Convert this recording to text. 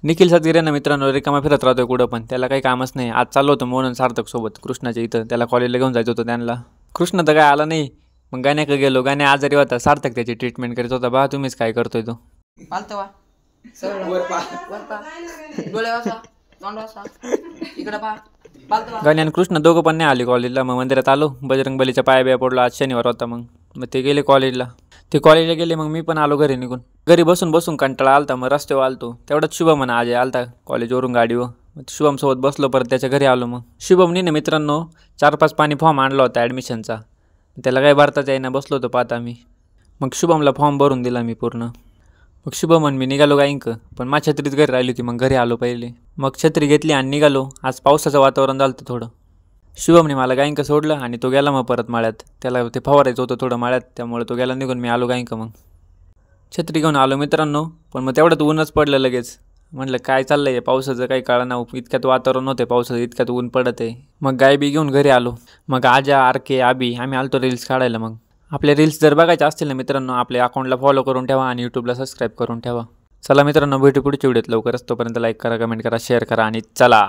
निखिल सातगिरे ना मित्रांनो रिकामा फिरत राहतोय कुठं पण, त्याला काही कामच नाही. आज चाललो होतो मोहन सार्थक सोबत कृष्णाच्या इथं, त्याला कॉलेजला घेऊन जायचं होतं त्यांना. कृष्ण तर काय आला नाही. मग गाण्याकडे गेलो, गाणे आजारी होता, सार्थक त्याची ट्रीटमेंट करीत होता. बा तुम्हीच काय करतोय तो. पालतो वा सरळ वर पा डोळे वासा तोंड वासा इकडे पा पालतो वा. गाणे आणि कृष्ण दोघं पण नाही आले कॉलेजला. मग मंदिरात आलो, बजरंग बलीच्या पाया बिया पडलो. आज शनिवार होता. मग ते गेले कॉलेजला. ते कॉलेजला गेले, मग मी पण आलो घरी निघून. घरी बसून बसून कंटाळा आलता. मग रस्त्यावर आलतो, तेवढाच शुभम म्हणा आज आलता कॉलेजवरून गाडीवर. मग शुभमसोबत बसलो, परत त्याच्या घरी आलो. मग शुभमनी ना मित्रांनो 4-5 पाणी फॉर्म आणला होता ॲडमिशनचा. त्याला काय भरताच येईना, बसलो होतो पाहता मी. मग शुभमला फॉर्म भरून दिला मी पूर्ण. मग शुभम आणि मी निघालो गायंक, पण माझ्या छत्रीच घरी राहिली होती. मग घरी आलो पहिले. मग छत्री घेतली आणि निघालो. आज पावसाचं वातावरण झालं होतं थोडं. शुभमने मला गायंक सोडलं आणि तो गेला मग परत माळ्यात. त्याला ते फवारायचं होतं थोडं माळ्यात, त्यामुळे तो गेला निघून. मी आलो गायंक. मग छत्री घेऊन आलो मित्रांनो, पण मग तेवढ्यात ऊनच पडलं लगेच. म्हटलं काय चाललं आहे पावसाचं, काही कळेना. इतक्यात वातावरण होते पावसाचं, इतक्यात ऊन पडत आहे. मग गाय बी घेऊन घरी आलो. मग आजा, आरके, आबी आम्ही आलतो रील्स काढायला. मग आपले रील्स जर बघायचे असतील ना मित्रांनो, आपल्या अकाउंटला फॉलो करून ठेवा आणि यूट्यूबला सबस्क्राईब करून ठेवा. चला मित्रांनो, भेटू पुढच्या व्हिडिओत लवकरच. तोपर्यंत लाईक करा, कमेंट करा, शेअर करा आणि चला.